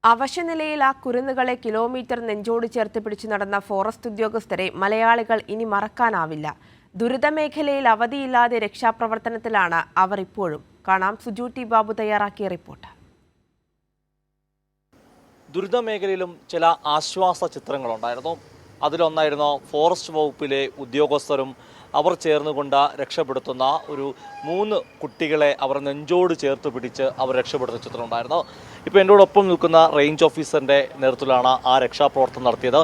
അവശനിലയിൽ ആ കുരുന്നുകളെ കിലോമീറ്റർ നെഞ്ചോട് ചേർത്ത് പിടിച്ചു നടന്ന ഫോറസ്റ്റ് ഉദ്യോഗസ്ഥരെ മലയാളികൾ ഇനി മറക്കാനാവില്ല. ദുരിതമേഖലയിൽ അവധിയില്ലാതെ രക്ഷാപ്രവർത്തനത്തിലാണ് അവർ ഇപ്പോഴും. കാണാം സുജു ടി ബാബു തയ്യാറാക്കിയ റിപ്പോർട്ട്. ദുരിതമേഖലയിലും ചില ആശ്വാസ ചിത്രങ്ങളുണ്ടായിരുന്നു. അതിലൊന്നായിരുന്നു ഫോറസ്റ്റ് വകുപ്പിലെ ഉദ്യോഗസ്ഥരും അവർ ചേർന്നുകൊണ്ട് രക്ഷപ്പെടുത്തുന്ന ഒരു 3 കുട്ടികളെ അവർ നെഞ്ചോട് ചേർത്ത് പിടിച്ച് അവർ രക്ഷപ്പെടുത്തുന്ന ചിത്രം ഉണ്ടായിരുന്നു. ഇപ്പോൾ എന്നോടൊപ്പം നിൽക്കുന്ന റേഞ്ച് ഓഫീസറിൻ്റെ നേതൃത്വത്തിലാണ് ആ രക്ഷാപ്രവർത്തനം നടത്തിയത്.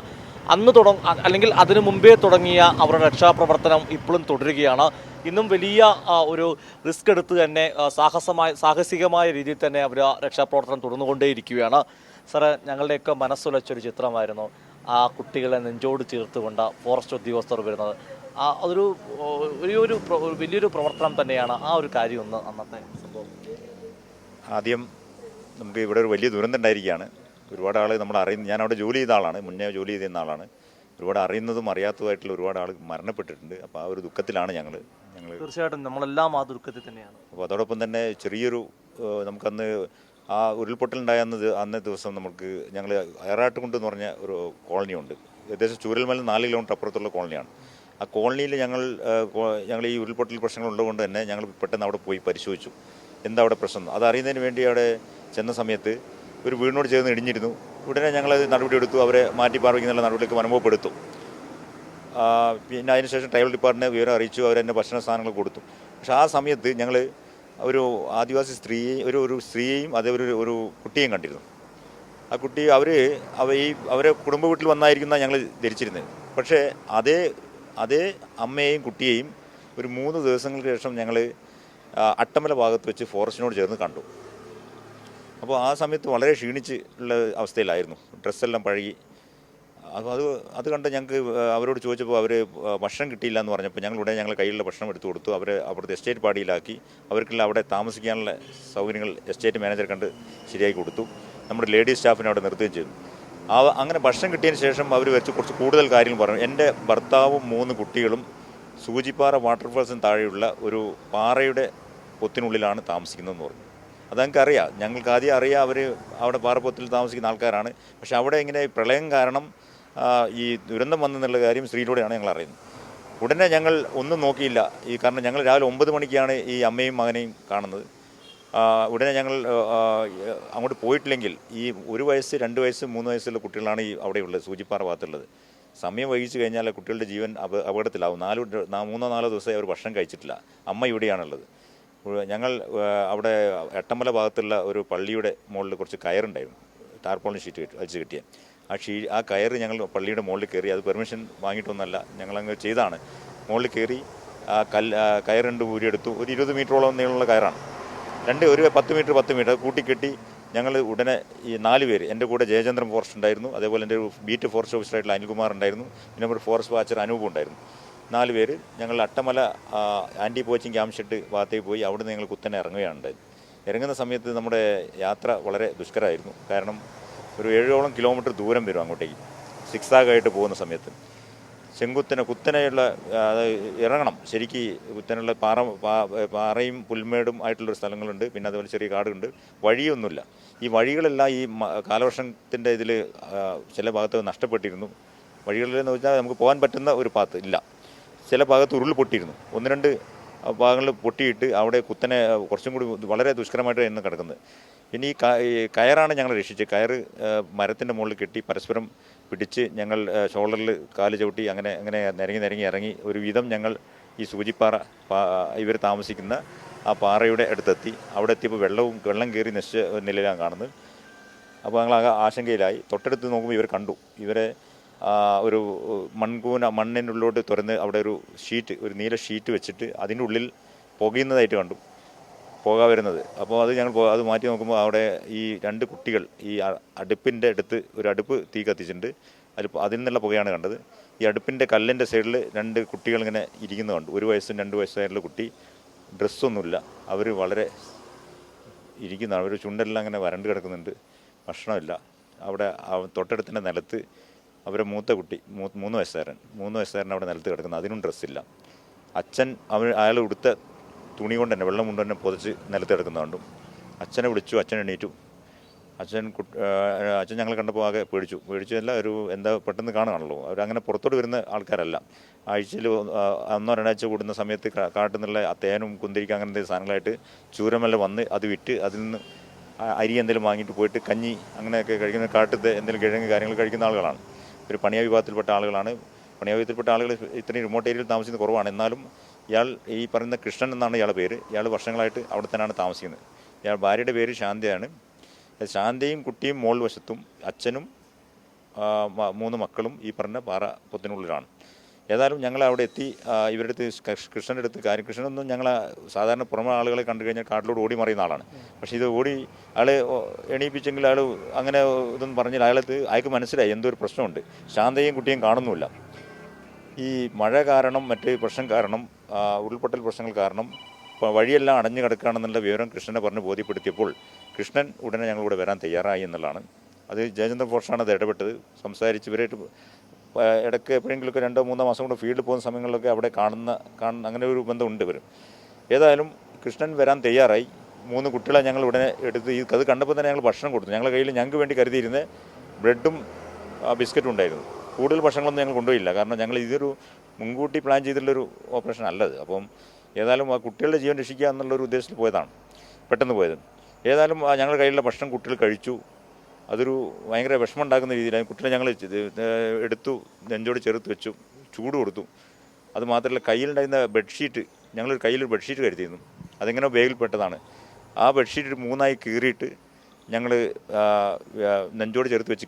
അല്ലെങ്കിൽ അതിനു മുമ്പേ തുടങ്ങിയ അവരുടെ രക്ഷാപ്രവർത്തനം ഇപ്പോഴും തുടരുകയാണ്. ഇന്നും വലിയ ഒരു റിസ്ക് എടുത്ത് തന്നെ സാഹസികമായ രീതിയിൽ തന്നെ അവർ രക്ഷാപ്രവർത്തനം തുടർന്നുകൊണ്ടേയിരിക്കുകയാണ്. സാറ്, ഞങ്ങളുടെയൊക്കെ മനസ്സുലച്ചൊരു ചിത്രമായിരുന്നു ആ കുട്ടികളെ നെഞ്ചോട് ചേർത്തുകൊണ്ട് ഫോറസ്റ്റ് ഉദ്യോഗസ്ഥർ വരുന്നത്. അതൊരു വലിയൊരു പ്രവർത്തനം തന്നെയാണ്. ആ ഒരു കാര്യം ഒന്ന് അന്നത്തെ സംഭവം. ആദ്യം നമുക്ക് ഇവിടെ ഒരു വലിയ ദുരന്തം ഉണ്ടായിരിക്കുകയാണ്. ഒരുപാട് ആൾ നമ്മൾ അറിയുന്ന, ഞാൻ അവിടെ ജോലി ചെയ്ത ആളാണ്, മുന്നേ ജോലി ചെയ്തിരുന്ന ആളാണ്. ഒരുപാട് അറിയുന്നതും അറിയാത്തതുമായിട്ടുള്ള ഒരുപാട് ആൾ മരണപ്പെട്ടിട്ടുണ്ട്. അപ്പോൾ ആ ഒരു ദുഃഖത്തിലാണ് ഞങ്ങൾ. തീർച്ചയായിട്ടും നമ്മളെല്ലാം ആ ദുഃഖത്തിൽ തന്നെയാണ്. അപ്പോൾ അതോടൊപ്പം തന്നെ ചെറിയൊരു നമുക്കന്ന് ആ ഉരുൾപൊട്ടലുണ്ടായ അന്നേ ദിവസം ഞങ്ങൾ അയറാട്ടുകുണ്ട് എന്ന് പറഞ്ഞ ഒരു കോളനി ഉണ്ട്. ഏകദേശം ചൂരൽമല 4 കിലോമീറ്റർ അപ്പുറത്തുള്ള കോളനിയാണ്. ആ കോളനിയിൽ ഞങ്ങൾ ഈ ഉരുൾപൊട്ടൽ പ്രശ്നങ്ങളുള്ളതുകൊണ്ട് തന്നെ ഞങ്ങൾ പെട്ടെന്ന് അവിടെ പോയി പരിശോധിച്ചു എന്താ അവിടെ പ്രശ്നം. അതറിയുന്നതിന് വേണ്ടി അവിടെ ചെന്ന സമയത്ത് ഒരു വീടിനോട് ചേർന്ന് ഇടിഞ്ഞിരുന്നു. ഉടനെ ഞങ്ങളത് നടപടിയെടുത്തു. അവരെ മാറ്റി പാർപ്പിക്കുന്നുള്ള നടപടിക്ക് അനുഭവപ്പെടുത്തു. പിന്നെ അതിനുശേഷം ട്രൈബൽ ഡിപ്പാർട്ട്മെൻറ്റിനെ വിവരം അറിയിച്ചു. അവരെന്നെ ഭക്ഷണ സാധനങ്ങൾ കൊടുത്തു. പക്ഷേ ആ സമയത്ത് ഞങ്ങൾ ഒരു ആദിവാസി ഒരു സ്ത്രീയെയും അതേപോലെ ഒരു കുട്ടിയെയും കണ്ടിരുന്നു. ആ കുട്ടി അവരെ കുടുംബ വീട്ടിൽ വന്നായിരിക്കുന്ന ഞങ്ങൾ ധരിച്ചിരുന്നത്. പക്ഷേ അതേ അമ്മയെയും കുട്ടിയെയും ഒരു 3 ദിവസങ്ങൾക്ക് ശേഷം ഞങ്ങൾ അട്ടമല ഭാഗത്ത് വെച്ച് ഫോറസ്റ്റിനോട് ചേർന്ന് കണ്ടു. അപ്പോൾ ആ സമയത്ത് വളരെ ക്ഷീണിച്ച് ഉള്ള അവസ്ഥയിലായിരുന്നു. ഡ്രസ്സെല്ലാം പഴകി. അപ്പോൾ അത് കണ്ട് ഞങ്ങൾക്ക് അവരോട് ചോദിച്ചപ്പോൾ അവർ ഭക്ഷണം കിട്ടിയില്ല എന്ന് പറഞ്ഞപ്പോൾ ഞങ്ങൾ കയ്യിലുള്ള ഭക്ഷണം എടുത്തു കൊടുത്തു. അവരെ അവിടുത്തെ എസ്റ്റേറ്റ് പാടിയിലാക്കി. അവർക്കുള്ള അവിടെ താമസിക്കാനുള്ള സൗകര്യങ്ങൾ എസ്റ്റേറ്റ് മാനേജർ കണ്ട് ശരിയാക്കി കൊടുത്തു. നമ്മുടെ ലേഡീസ് സ്റ്റാഫിനെ അവിടെ നിർത്തുകയും ചെയ്തു. അങ്ങനെ ഭക്ഷണം കിട്ടിയതിന് ശേഷം അവർ വെച്ച് കുറച്ച് കൂടുതൽ കാര്യങ്ങൾ പറഞ്ഞു. എൻ്റെ ഭർത്താവും 3 കുട്ടികളും സൂചിപ്പാറ വാട്ടർഫാൾസിന് താഴെയുള്ള ഒരു പാറയുടെ പൊത്തിനുള്ളിലാണ് താമസിക്കുന്നതെന്ന് പറഞ്ഞു. ഞങ്ങൾക്ക് ആദ്യം അറിയാം അവർ അവിടെ പാറപ്പൊത്തിൽ താമസിക്കുന്ന ആൾക്കാരാണ്. പക്ഷെ അവിടെ ഇങ്ങനെ പ്രളയം കാരണം ഈ ദുരന്തം വന്നെന്നുള്ള കാര്യം സ്ത്രീയിലൂടെയാണ് ഞങ്ങൾ അറിയുന്നത്. ഉടനെ ഞങ്ങൾ ഒന്നും നോക്കിയില്ല. കാരണം ഞങ്ങൾ രാവിലെ 9 മണിക്കാണ് ഈ അമ്മയും മകനെയും കാണുന്നത്. ഉടനെ ഞങ്ങൾ അങ്ങോട്ട് പോയിട്ടില്ലെങ്കിൽ ഈ 1 വയസ്സ് 2 വയസ്സ് 3 വയസ്സുള്ള കുട്ടികളാണ് ഈ അവിടെയുള്ളത്, സൂചിപ്പാറ ഭാഗത്തുള്ളത്. സമയം വൈകിച്ചു കഴിഞ്ഞാൽ കുട്ടികളുടെ ജീവൻ അപകടത്തിലാവും. 3-4 ദിവസമായി അവർ ഭക്ഷണം കഴിച്ചിട്ടില്ല. അമ്മ ഇവിടെയാണുള്ളത്. ഞങ്ങൾ അവിടെ എട്ടമല ഭാഗത്തുള്ള ഒരു പള്ളിയുടെ മുകളിൽ കുറച്ച് കയറുണ്ടായിരുന്നു, ടാർപോളിൻ ഷീറ്റ് വലിച്ചു കിട്ടിയ ആ കയറ് ഞങ്ങൾ പള്ളിയുടെ മുകളിൽ കയറി. അത് പെർമിഷൻ വാങ്ങിയിട്ടൊന്നല്ല, ഞങ്ങളങ്ങ് ചെയ്താണ്. മുകളിൽ കയറി ആ കയർ 2 ഊരിയെടുത്തു. ഒരു 20 മീറ്ററോളം നീളമുള്ള കയറാണ്. ഒരു 10 മീറ്റർ കൂട്ടിക്കെട്ടി ഞങ്ങൾ ഉടനെ ഈ 4 പേര്, എൻ്റെ കൂടെ ജയചന്ദ്രൻ ഫോറസ്റ്റ് ഉണ്ടായിരുന്നു, അതേപോലെ എൻ്റെ ഒരു ബീറ്റ് ഫോറസ്റ്റ് ഓഫീസറായിട്ടുള്ള അനിൽകുമാർ ഉണ്ടായിരുന്നു, പിന്നെ ഒരു ഫോറസ്റ്റ് വാച്ചർ അനൂപ് ഉണ്ടായിരുന്നു. 4 പേര് ഞങ്ങൾ Attamala anti poaching camp shed ഭാഗത്തേക്ക് പോയി. അവിടെ നിന്ന് ഞങ്ങൾ കുത്തനെ ഇറങ്ങുകയാണ് ഉണ്ടായത്. ഇറങ്ങുന്ന സമയത്ത് നമ്മുടെ യാത്ര വളരെ ദുഷ്കരമായിരുന്നു. കാരണം ഒരു 7ഓളം കിലോമീറ്റർ ദൂരം വരും അങ്ങോട്ടേക്ക്, സിക്സാഗായിട്ട് പോകുന്ന സമയത്ത്. കുത്തനെയുള്ള ഇറങ്ങണം. ശരിക്ക് കുത്തനെയുള്ള പാറയും പുൽമേടും ആയിട്ടുള്ളൊരു സ്ഥലങ്ങളുണ്ട്. പിന്നെ അതുപോലെ ചെറിയ കാടുണ്ട്. വഴിയൊന്നുമില്ല. ഈ വഴികളെല്ലാം ഈ കാലവർഷത്തിൻ്റെ ഇതിൽ ചില ഭാഗത്ത് നഷ്ടപ്പെട്ടിരുന്നു. വഴികളിലെന്ന് വെച്ചാൽ നമുക്ക് പോകാൻ പറ്റുന്ന ഒരു പാത്ത് ഇല്ല. ചില ഭാഗത്ത് ഉരുൾ പൊട്ടിയിരുന്നു. 1-2 ഭാഗങ്ങളിൽ പൊട്ടിയിട്ട് അവിടെ കുത്തനെ കുറച്ചും കൂടി വളരെ ദുഷ്കരമായിട്ട് ഇന്ന് കിടക്കുന്നത്. പിന്നെ ഈ കയറാണ് ഞങ്ങൾ രക്ഷിച്ചത്. കയറ് മരത്തിൻ്റെ മുകളിൽ കെട്ടി പരസ്പരം പിടിച്ച് ഞങ്ങൾ ഷോൾഡറിൽ കാല് ചവിട്ടി അങ്ങനെ നിരങ്ങി ഇറങ്ങി ഒരു വിധം ഞങ്ങൾ ഈ സൂചിപ്പാറ ഇവർ താമസിക്കുന്ന ആ പാറയുടെ അടുത്തെത്തി. അവിടെ എത്തിയപ്പോൾ വെള്ളം കയറി നശിച്ച നിലയിലാണ് കാണുന്നത്. അപ്പോൾ ഞങ്ങൾ ആശങ്കയിലായി. തൊട്ടടുത്ത് നോക്കുമ്പോൾ ഇവർ കണ്ടു. ഇവരെ ഒരു മണ്ണിൻ്റെ ഉള്ളിലോട്ട് തുറന്ന് അവിടെ ഒരു നീല ഷീറ്റ് വെച്ചിട്ട് അതിൻ്റെ ഉള്ളിൽ പുകയുന്നതായിട്ട് കണ്ടു, പുക വരുന്നത്. അപ്പോൾ അത് മാറ്റി നോക്കുമ്പോൾ അവിടെ ഈ 2 കുട്ടികൾ ഈ അടുപ്പിൻ്റെ അടുത്ത് ഒരു അടുപ്പ് തീ കത്തിച്ചിട്ടുണ്ട്. അതിൽ നിന്നുള്ള പുകയാണ് കണ്ടത്. ഈ അടുപ്പിൻ്റെ കല്ലിൻ്റെ സൈഡിൽ 2 കുട്ടികൾ ഇങ്ങനെ ഇരിക്കുന്നത് കണ്ടു. 1 വയസ്സും 2 വയസ്സായിട്ടുള്ള കുട്ടി. ഡ്രസ്സൊന്നുമില്ല. അവർ വളരെ ഇരിക്കുന്നതാണ്. അവർ ചുണ്ടെല്ലാം അങ്ങനെ വരണ്ട് കിടക്കുന്നുണ്ട്. ഭക്ഷണമില്ല. അവിടെ തൊട്ടടുത്തിൻ്റെ നിലത്ത് അവരെ മൂത്ത കുട്ടി 3 വയസ്സുകാരൻ അവിടെ നിലത്ത് കിടക്കുന്നത്. അതിനും ഡ്രസ്സില്ല. അച്ഛൻ അയാൾ ഉടുത്ത തുണി കൊണ്ട് തന്നെ വെള്ളം കൊണ്ട് തന്നെ പുതച്ച് നിലത്ത് കിടക്കുന്ന കണ്ടു. അച്ഛനെ വിളിച്ചു. അച്ഛൻ എണീറ്റു. അച്ഛൻ ഞങ്ങൾ കണ്ടപ്പോൾ ആകെ പേടിച്ചല്ല, എന്താ പെട്ടെന്ന് കാണുകയാണല്ലോ, അവരങ്ങനെ പുറത്തോട്ട് വരുന്ന ആൾക്കാരല്ല. ആഴ്ചയിൽ ഒന്നോ രണ്ടാഴ്ച കൂടുന്ന സമയത്ത് കാട്ടിൽ നിന്നുള്ള തേനും കുന്തിരിക്ക അങ്ങനത്തെ സാധനങ്ങളായിട്ട് ചൂരമെല്ലാം വന്ന് അത് വിറ്റ് അതിൽ നിന്ന് അരി എന്തെങ്കിലും വാങ്ങിയിട്ട് പോയിട്ട് കഞ്ഞി അങ്ങനെയൊക്കെ കഴിക്കുന്ന, കാട്ടത്തെ എന്തെങ്കിലും കിഴങ്ങ് കാര്യങ്ങൾ കഴിക്കുന്ന ആളുകളാണ്. ഒരു പണിയ വിഭാഗത്തിൽപ്പെട്ട ആളുകളാണ്. പണിയ വിഭാഗത്തിൽപ്പെട്ട ആളുകൾ ഇത്രയും റിമോട്ട് ഏരിയയിൽ താമസിക്കുന്നത് കുറവാണ്. എന്നാലും ഇയാൾ ഈ പറയുന്ന കൃഷ്ണൻ എന്നാണ് ഇയാളുടെ പേര്. ഇയാൾ വർഷങ്ങളായിട്ട് അവിടെ തന്നെയാണ് താമസിക്കുന്നത്. ഇയാൾ ഭാര്യയുടെ പേര് ശാന്തയാണ്. ശാന്തയും കുട്ടിയും മോൾ വശത്തും അച്ഛനും 3 മക്കളും ഈ പറഞ്ഞ പാറ പൊത്തിനുള്ളിലാണ്. ഏതായാലും ഞങ്ങൾ അവിടെ എത്തി. ഇവരുടെ അടുത്ത് കൃഷ്ണൻ്റെ അടുത്ത് കൃഷ്ണനൊന്നും ഞങ്ങൾ സാധാരണ പുറമെ ആളുകളെ കണ്ടു കഴിഞ്ഞാൽ കാട്ടിലോട് ഓടി മറിയുന്ന ആളാണ്. പക്ഷേ ഇത് ഓടി അയാളെ എണീപ്പിച്ചെങ്കിൽ അയാൾ അങ്ങനെ ഇതൊന്നും പറഞ്ഞാൽ അയാൾക്ക് മനസ്സിലായി എന്തോ ഒരു പ്രശ്നമുണ്ട്. ശാന്തയും കുട്ടിയും കാണുന്നുമില്ല. ഈ മഴ കാരണം മറ്റ് പ്രശ്നം കാരണം ഉരുൾപൊട്ടൽ പ്രശ്നങ്ങൾ കാരണം വഴിയെല്ലാം അടഞ്ഞു കിടക്കുകയാണെന്നുള്ള വിവരം കൃഷ്ണനെ പറഞ്ഞ് ബോധ്യപ്പെടുത്തിയപ്പോൾ കൃഷ്ണൻ ഉടനെ ഞങ്ങളിവിടെ വരാൻ തയ്യാറായി എന്നുള്ളതാണ്. അത് ജയചന്ദ്രൻ ഫോർഷാണ് അത് ഇടപെട്ടത്. സംസാരിച്ച് ഇവരായിട്ട് ഇടയ്ക്ക് എപ്പോഴെങ്കിലുമൊക്കെ 2-3 മാസം കൊണ്ട് ഫീൽഡിൽ പോകുന്ന സമയങ്ങളിലൊക്കെ അവിടെ കാണുന്ന അങ്ങനെ ഒരു ബന്ധമുണ്ട് ഇവർ. ഏതായാലും കൃഷ്ണൻ വരാൻ തയ്യാറായി. 3 കുട്ടികളെ ഞങ്ങൾ ഉടനെ എടുത്ത് അത് കണ്ടപ്പോൾ തന്നെ ഞങ്ങൾ ഭക്ഷണം കൊടുത്തു. ഞങ്ങളുടെ കയ്യിൽ ഞങ്ങൾക്ക് വേണ്ടി കരുതിയിരുന്ന ബ്രെഡും ബിസ്ക്കറ്റും ഉണ്ടായിരുന്നു. കൂടുതൽ ഭക്ഷണങ്ങളൊന്നും ഞങ്ങൾ കൊണ്ടുപോയില്ല. കാരണം ഞങ്ങൾ ഇതൊരു മുൻകൂട്ടി പ്ലാൻ ചെയ്തിട്ടുള്ളൊരു ഓപ്പറേഷൻ അല്ലത്. അപ്പം ഏതായാലും ആ കുട്ടികളുടെ ജീവൻ രക്ഷിക്കുക എന്നുള്ളൊരു ഉദ്ദേശത്തിൽ പോയതാണ്, പെട്ടെന്ന് പോയത്. ഏതായാലും ഞങ്ങളുടെ കയ്യിലുള്ള ഭക്ഷണം കുട്ടികൾ കഴിച്ചു. അതൊരു ഭയങ്കര വിഷമം ഉണ്ടാക്കുന്ന രീതിയിലായി. കുട്ടികളെ ഞങ്ങൾ എടുത്തു, നെഞ്ചോട് ചേർത്ത് വെച്ചു, ചൂട് കൊടുത്തു. അത് മാത്രമല്ല കയ്യിലുണ്ടായിരുന്ന ബെഡ്ഷീറ്റ്, ഞങ്ങളൊരു കയ്യിലൊരു ബെഡ്ഷീറ്റ് കരുതിയിരുന്നു. അതെങ്ങനെ ബാഗിൽപ്പെട്ടതാണ്. ആ ബെഡ്ഷീറ്റ് 3ആയി കീറിയിട്ട് ഞങ്ങൾ നെഞ്ചോട് ചേർത്ത് വെച്ച്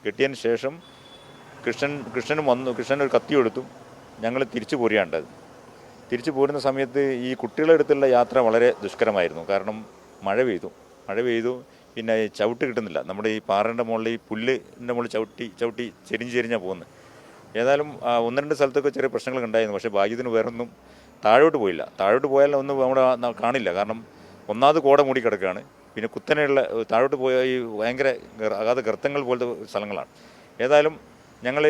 കെട്ടിയതിന് ശേഷം കൃഷ്ണനും വന്നു. കൃഷ്ണൻ ഒരു കത്തി എടുത്തു. ഞങ്ങൾ തിരിച്ചു പോരുകയുണ്ടത്. തിരിച്ചു പോരുന്ന സമയത്ത് ഈ കുട്ടികളുടെ അടുത്തുള്ള യാത്ര വളരെ ദുഷ്കരമായിരുന്നു. കാരണം മഴ പെയ്തു. പിന്നെ ചവിട്ട് കിട്ടുന്നില്ല. നമ്മുടെ ഈ പാറേൻ്റെ മുകളിൽ ഈ പുല്ലിൻ്റെ മുകളിൽ ചവിട്ടി ചെരിഞ്ഞാണ് പോകുന്നത്. ഏതായാലും 1-2 സ്ഥലത്തൊക്കെ ചെറിയ പ്രശ്നങ്ങൾ ഉണ്ടായിരുന്നു. പക്ഷേ ഭാഗ്യത്തിന് വേറൊന്നും താഴോട്ട് പോയില്ല. താഴോട്ട് പോയാൽ ഒന്നും നമ്മുടെ കാണില്ല. കാരണം ഒന്നാമത് കോട മൂടി കിടക്കുകയാണ്. പിന്നെ കുത്തനെയുള്ള താഴോട്ട് പോയ ഈ ഭയങ്കര അഗാധ ഗർത്തങ്ങൾ പോലത്തെ സ്ഥലങ്ങളാണ്. ഏതായാലും ഞങ്ങൾ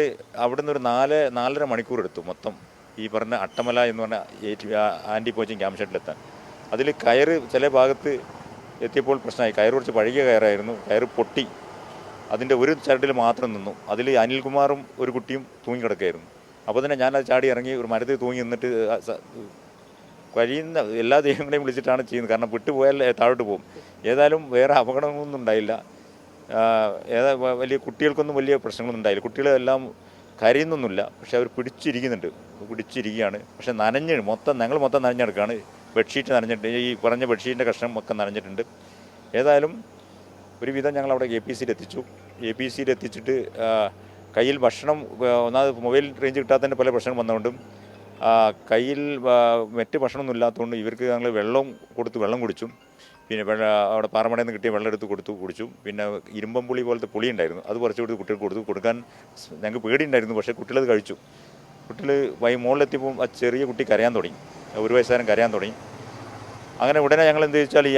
അവിടുന്ന് ഒരു 4-4.5 മണിക്കൂർ എടുത്തു മൊത്തം ഈ പറഞ്ഞ അട്ടമല എന്ന് പറഞ്ഞ ആൻറ്റി പോച്ചിങ് ക്യാമ്പ് ഷെഡിലെത്താൻ. അതിൽ കയറ് ചില ഭാഗത്ത് എത്തിയപ്പോൾ പ്രശ്നമായി. കയറ് കുറച്ച് പഴകിയ കയറായിരുന്നു. കയറ് പൊട്ടി. അതിൻ്റെ ഒരു ചരടിൽ മാത്രം നിന്നു. അതിൽ അനിൽകുമാറും ഒരു കുട്ടിയും തൂങ്ങിക്കിടക്കുകയായിരുന്നു. അപ്പോൾ തന്നെ ഞാനത് ചാടി ഇറങ്ങി ഒരു മരത്തിൽ തൂങ്ങി നിന്നിട്ട് കഴിയുന്ന എല്ലാ ദൈവങ്ങളെയും വിളിച്ചിട്ടാണ് ചെയ്യുന്നത്. കാരണം വിട്ടുപോയാൽ താഴോട്ട് പോകും. ഏതായാലും വേറെ അപകടങ്ങളൊന്നും ഉണ്ടായില്ല. വലിയ കുട്ടികൾക്കൊന്നും വലിയ പ്രശ്നങ്ങളൊന്നും ഉണ്ടായില്ല. കുട്ടികളെല്ലാം കരയുന്നൊന്നുമില്ല. പക്ഷെ അവർ പിടിച്ചിരിക്കുകയാണ്. പക്ഷെ ഞങ്ങൾ മൊത്തം നനഞ്ഞെടുക്കുകയാണ്. ബെഡ്ഷീറ്റ് നനഞ്ഞിട്ട് ഈ പറഞ്ഞ ബെഡ്ഷീറ്റിൻ്റെ കഷ്ണം ഒക്കെ നനഞ്ഞിട്ടുണ്ട്. ഏതായാലും ഒരുവിധം ഞങ്ങളവിടെ APCയിൽ എത്തിച്ചു. APCയിൽ എത്തിച്ചിട്ട് കയ്യിൽ ഭക്ഷണം ഒന്നാമത് മൊബൈൽ റേഞ്ച് കിട്ടാത്തതിൻ്റെ പല പ്രശ്നം വന്നുകൊണ്ടും കയ്യിൽ മറ്റ് ഭക്ഷണമൊന്നും ഇല്ലാത്തതുകൊണ്ട് ഇവർക്ക് ഞങ്ങൾ വെള്ളം കുടിച്ചു. പിന്നെ അവിടെ പാറമടയിൽ നിന്ന് കിട്ടിയ വെള്ളം എടുത്ത് കുടിച്ചു. പിന്നെ ഇരുമ്പമ്പുളി പോലത്തെ പുളി ഉണ്ടായിരുന്നു, അത് കുറച്ച് കുട്ടികൾക്ക് കൊടുക്കാൻ ഞങ്ങൾക്ക് പേടിയുണ്ടായിരുന്നു. പക്ഷേ കുട്ടികളത് കഴിച്ചു. കുട്ടികൾ മുകളിലെത്തിയപ്പോൾ ആ ചെറിയ കുട്ടി കരയാൻ തുടങ്ങി. 1 വയസ്സുകാരൻ കരയാൻ തുടങ്ങി. അങ്ങനെ ഉടനെ ഞങ്ങൾ എന്ത് ചോദിച്ചാൽ ഈ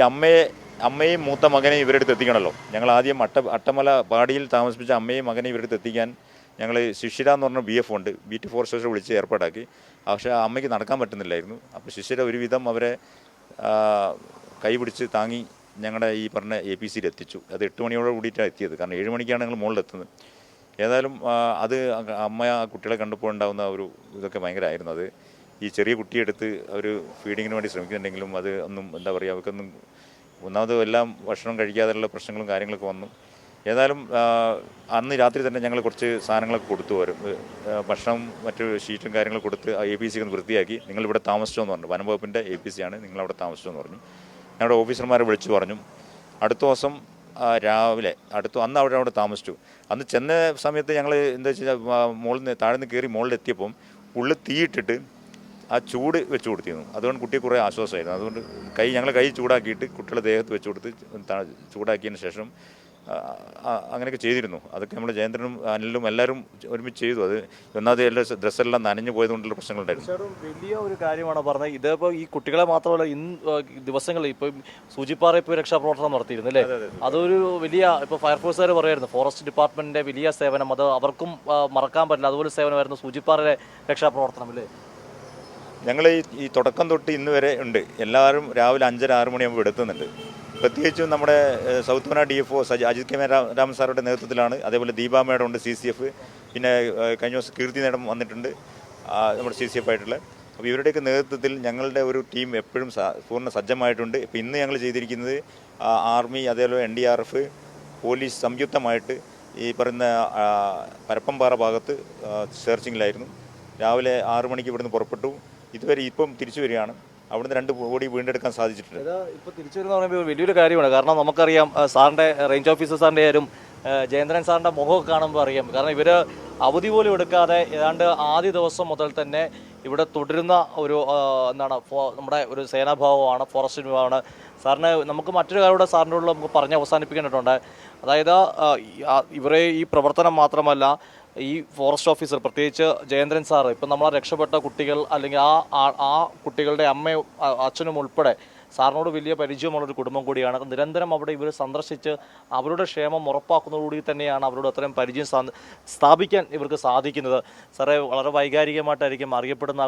അമ്മയും മൂത്ത മകനെയും ഇവരുടെ അടുത്ത് എത്തിക്കണമല്ലോ. ഞങ്ങൾ ആദ്യം അട്ടമല പാടിയിൽ താമസിപ്പിച്ച അമ്മയും മകനെയും ഇവരുടെ അടുത്ത് എത്തിക്കാൻ ഞങ്ങൾ ശിശിര എന്ന് പറഞ്ഞ BF ഉണ്ട്, BT ഫോറസ്റ്റേഴ്സ് വിളിച്ച് ഏർപ്പാടാക്കി. പക്ഷേ അമ്മയ്ക്ക് നടക്കാൻ പറ്റുന്നില്ലായിരുന്നു. അപ്പോൾ ശിശിര ഒരുവിധം അവരെ കൈ പിടിച്ച് താങ്ങി ഞങ്ങളുടെ ഈ പറഞ്ഞ APCയിൽ എത്തിച്ചു. അത് 8 മണിയോട് കൂടിയിട്ടാണ് എത്തിയത്. കാരണം 7 മണിക്കാണ് ഞങ്ങൾ മുകളിലെത്തുന്നത്. ഏതായാലും അത് അമ്മ ആ കുട്ടികളെ കണ്ടപ്പോൾ ഉണ്ടാകുന്ന ഒരു ഇതൊക്കെ ഭയങ്കരമായിരുന്നു. അത് ഈ ചെറിയ കുട്ടിയെടുത്ത് അവർ ഫീഡിങ്ങിന് വേണ്ടി ശ്രമിക്കുന്നുണ്ടെങ്കിലും അത് ഒന്നും എന്താ പറയുക, അവർക്കൊന്നും ഒന്നാമത് എല്ലാം ഭക്ഷണം കഴിക്കാതെയുള്ള പ്രശ്നങ്ങളും കാര്യങ്ങളൊക്കെ വന്നു. ഏതായാലും അന്ന് രാത്രി തന്നെ ഞങ്ങൾ കുറച്ച് സാധനങ്ങളൊക്കെ കൊടുത്തു വരും. ഭക്ഷണം മറ്റു ഷീറ്റും കാര്യങ്ങളും കൊടുത്ത് ആ APC ഒന്ന് വൃത്തിയാക്കി. നിങ്ങളിവിടെ താമസിച്ചോ എന്ന് പറഞ്ഞു. വനംവകുപ്പിൻ്റെ APC ആണ്, നിങ്ങളവിടെ താമസിച്ചോ എന്ന് പറഞ്ഞു. ഞങ്ങളുടെ ഓഫീസർമാരെ വിളിച്ചു പറഞ്ഞു. അടുത്ത ദിവസം രാവിലെ അന്ന് അവിടെ താമസിച്ചു. അന്ന് ചെന്ന സമയത്ത് ഞങ്ങൾ എന്താ വെച്ചാൽ താഴ്ന്ന് കയറി മുകളിലെത്തിയപ്പം ഉള്ളിൽ തീയിട്ടിട്ട് ആ ചൂട് വെച്ച് കൊടുത്തിരുന്നു. അതുകൊണ്ട് കുട്ടിയെ കുറേ ആശ്വാസമായിരുന്നു. അതുകൊണ്ട് ഞങ്ങൾ കൈ ചൂടാക്കിയിട്ട് കുട്ടികളുടെ ദേഹത്ത് വെച്ച് കൊടുത്ത് ചൂടാക്കിയതിന് ശേഷം അങ്ങനെയൊക്കെ ചെയ്തിരുന്നു. അതൊക്കെ നമ്മൾ ജയേന്ദ്രനും അനിലും എല്ലാവരും ഒരുമിച്ച് ചെയ്തു. അത് ഒന്നാമത് എല്ലാ ഡ്രസ്സെല്ലാം നനഞ്ഞു പോയതുകൊണ്ടുള്ള പ്രശ്നങ്ങളുണ്ടായിരുന്നു. വലിയ ഒരു കാര്യമാണ് പറഞ്ഞത്. ഇതിപ്പോൾ ഈ കുട്ടികളെ മാത്രമല്ല, ഇന്ന് ദിവസങ്ങളിൽ ഇപ്പം സൂചിപ്പാറ ഇപ്പോൾ രക്ഷാപ്രവർത്തനം നടത്തിയിരുന്നു അല്ലേ? അതൊരു വലിയ ഇപ്പോൾ ഫയർഫോഴ്സുകാർ പറയുമായിരുന്നു ഫോറസ്റ്റ് ഡിപ്പാർട്ട്മെൻറ്റിൻ്റെ വലിയ സേവനം, അത് അവർക്കും മറക്കാൻ പറ്റില്ല. അതുപോലെ സേവനമായിരുന്നു സൂചിപ്പാറയിലെ രക്ഷാപ്രവർത്തനം അല്ലേ? ഞങ്ങൾ ഈ തുടക്കം തൊട്ട് ഇന്ന് വരെ ഉണ്ട്. എല്ലാവരും രാവിലെ 5-6 മണിയാകുമ്പോൾ എത്തുന്നുണ്ട്. പ്രത്യേകിച്ചും നമ്മുടെ സൗത്ത് വന DFO അജിത് കെ രാമൻ സാറുടെ നേതൃത്വത്തിലാണ്. അതേപോലെ ദീപ മേഡം ഉണ്ട് CCF, പിന്നെ കഴിഞ്ഞ ദിവസം കീർത്തി നേടം വന്നിട്ടുണ്ട് നമ്മുടെ CCF ആയിട്ടുള്ള. അപ്പോൾ ഇവരുടെയൊക്കെ നേതൃത്വത്തിൽ ഞങ്ങളുടെ ഒരു ടീം എപ്പോഴും പൂർണ്ണ സജ്ജമായിട്ടുണ്ട്. ഇപ്പോൾ ഇന്ന് ഞങ്ങൾ ചെയ്തിരിക്കുന്നത് ആർമി, അതേപോലെ NDRF, പോലീസ് സംയുക്തമായിട്ട് ഈ പറയുന്ന പരപ്പംപാറ ഭാഗത്ത് സെർച്ചിങ്ങിലായിരുന്നു. രാവിലെ 6 മണിക്ക് ഇവിടുന്ന് പുറപ്പെട്ടു. ഇതുവരെ ഇപ്പം തിരിച്ചു വരികയാണ്. അവിടുന്ന് 2 ബോഡി വീണ്ടെടുക്കാൻ സാധിച്ചിട്ടുണ്ട്. ഇപ്പോൾ തിരിച്ചു വരുന്ന പറയുമ്പോൾ വലിയൊരു കാര്യമാണ്. കാരണം നമുക്കറിയാം സാറിൻ്റെ റേഞ്ച് ഓഫീസർ സാറിൻ്റെ ആരും ജയേന്ദ്രൻ സാറിൻ്റെ മുഖമൊക്കെ കാണുമ്പോൾ അറിയാം. കാരണം ഇവർ അവധി പോലും എടുക്കാതെ ഏതാണ്ട് ആദ്യ ദിവസം മുതൽ തന്നെ ഇവിടെ തുടരുന്ന ഒരു നമ്മുടെ ഒരു സേനാഭാവമാണ്, ഫോറസ്റ്റ് വിഭാഗമാണ്. സാറിന് നമുക്ക് മറ്റൊരു കാര്യം കൂടെ സാറിൻ്റെ ഉള്ള നമുക്ക് പറഞ്ഞ് അവസാനിപ്പിക്കേണ്ടതുണ്ട്. അതായത് ഇവരെ ഈ പ്രവർത്തനം മാത്രമല്ല, ഈ ഫോറസ്റ്റ് ഓഫീസർ പ്രത്യേകിച്ച് ജയേന്ദ്രൻ സാറ് ഇപ്പം നമ്മളെ രക്ഷപ്പെട്ട കുട്ടികൾ അല്ലെങ്കിൽ ആ കുട്ടികളുടെ അമ്മയും അച്ഛനും ഉൾപ്പെടെ സാറിനോട് വലിയ പരിചയമുള്ളൊരു കുടുംബം കൂടിയാണ്. നിരന്തരം അവിടെ ഇവർ സന്ദർശിച്ച് അവരുടെ ക്ഷേമം ഉറപ്പാക്കുന്നതോടുകൂടി തന്നെയാണ് അവരോട് അത്രയും പരിചയം സ്ഥാപിക്കാൻ ഇവർക്ക് സാധിക്കുന്നത്. സാറേ, വളരെ വൈകാരികമായിട്ടായിരിക്കും അറിയപ്പെടുന്ന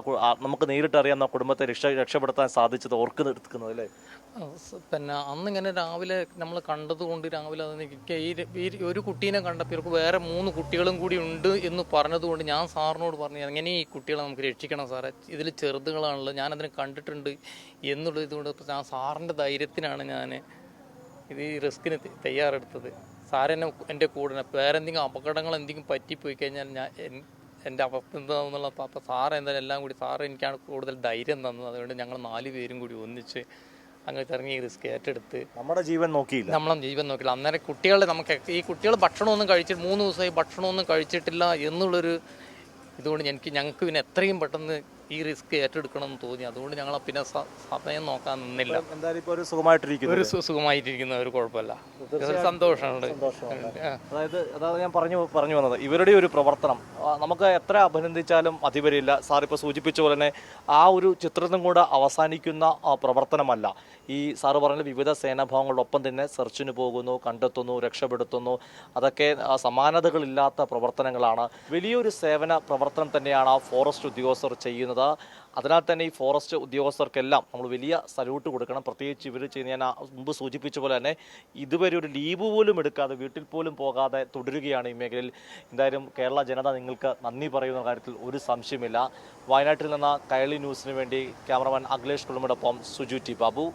നമുക്ക് നേരിട്ട് അറിയാവുന്ന കുടുംബത്തെ രക്ഷപ്പെടുത്താൻ സാധിച്ചത് ഓർക്കുന്നത് അല്ലേ? പിന്നെ അന്നിങ്ങനെ രാവിലെ നമ്മൾ കണ്ടതുകൊണ്ട് രാവിലെ എനിക്ക് ഈ ഒരു കുട്ടീനെ കണ്ടപ്പോൾ ഇവർക്ക് വേറെ 3 കുട്ടികളും കൂടി ഉണ്ട് എന്ന് പറഞ്ഞതുകൊണ്ട് ഞാൻ സാറിനോട് പറഞ്ഞു, എങ്ങനെ ഈ കുട്ടികളെ നമുക്ക് രക്ഷിക്കണം സാറേ, ഇതിൽ ചെറുതുകളാണല്ലോ, ഞാനതിനെ കണ്ടിട്ടുണ്ട് എന്നുള്ളത്. ഇതുകൊണ്ട് ഞാൻ സാറിൻ്റെ ധൈര്യത്തിനാണ് ഞാൻ ഇത് ഈ റിസ്കിന് തയ്യാറെടുത്തത്. സാറെന്നെ എൻ്റെ കൂടെ വേറെ എന്തെങ്കിലും അപകടങ്ങൾ എന്തെങ്കിലും പറ്റിപ്പോയി കഴിഞ്ഞാൽ എൻ്റെ അവസ്ഥ എന്താണെന്നുള്ള അപ്പോൾ സാറ് എന്തായാലും എല്ലാം കൂടി സാറ് എനിക്കാണ് കൂടുതൽ ധൈര്യം തന്നത്. അതുകൊണ്ട് ഞങ്ങൾ 4 പേരും കൂടി ഒന്നിച്ച് അങ്ങനെ ഇറങ്ങി റിസ്ക് ഏറ്റെടുത്ത് നമ്മുടെ ജീവൻ നോക്കിയില്ല. അന്നേരം കുട്ടികളെ ഈ കുട്ടികൾ ഭക്ഷണമൊന്നും കഴിച്ചിട്ട് 3 ദിവസമായി ഭക്ഷണമൊന്നും കഴിച്ചിട്ടില്ല എന്നുള്ളൊരു ഇതുകൊണ്ട് ഞങ്ങൾക്ക് പിന്നെ എത്രയും പെട്ടെന്ന് ഈ റിസ്ക് ഏറ്റെടുക്കണം എന്ന് തോന്നി. അതുകൊണ്ട് ഞങ്ങൾ പിന്നെ സമയം നോക്കാൻ നിന്നില്ല. എന്തായാലും ഇപ്പോൾ ഒരു സുഖമായിട്ടിരിക്കുന്ന ഒരു കുഴപ്പമില്ല, സന്തോഷമുണ്ട്. അതായത് ഞാൻ പറഞ്ഞു വന്നത് ഇവരുടെ ഒരു പ്രവർത്തനം നമുക്ക് എത്ര അഭിനന്ദിച്ചാലും അതിവരില്ല. സാറിപ്പോൾ സൂചിപ്പിച്ച പോലെ തന്നെ ആ ഒരു ചിത്രത്തും കൂടെ അവസാനിക്കുന്ന പ്രവർത്തനമല്ല. ഈ സാറ് പറഞ്ഞ വിവിധ സേനാഭാഗങ്ങളോടൊപ്പം തന്നെ സെർച്ചിന് പോകുന്നു, കണ്ടെത്തുന്നു, രക്ഷപ്പെടുത്തുന്നു. അതൊക്കെ സമാനതകളില്ലാത്ത പ്രവർത്തനങ്ങളാണ്. വലിയൊരു സേവന പ്രവർത്തനം തന്നെയാണ് ആ ഫോറസ്റ്റ് ഉദ്യോഗസ്ഥർ ചെയ്യുന്നത്. അതിനാൽ തന്നെ ഈ ഫോറസ്റ്റ് ഉദ്യോഗസ്ഥർക്കെല്ലാം നമ്മൾ വലിയ സല്യൂട്ട് കൊടുക്കണം. പ്രത്യേകിച്ച് ഇവർ ചെയ്യുന്ന ഞാൻ മുമ്പ് സൂചിപ്പിച്ച പോലെ തന്നെ ഇതുവരെ ഒരു ലീവ് പോലും എടുക്കാതെ വീട്ടിൽ പോലും പോകാതെ തുടരുകയാണ് ഈ മേഖലയിൽ. എന്തായാലും കേരള ജനത നിങ്ങൾക്ക് നന്ദി പറയുന്ന കാര്യത്തിൽ ഒരു സംശയമില്ല. വയനാട്ടിൽ നിന്ന് കൈരളി ന്യൂസിന് വേണ്ടി ക്യാമറമാൻ അഖിലേഷ് കുളമിടൊപ്പം സുജു ടി ബാബു.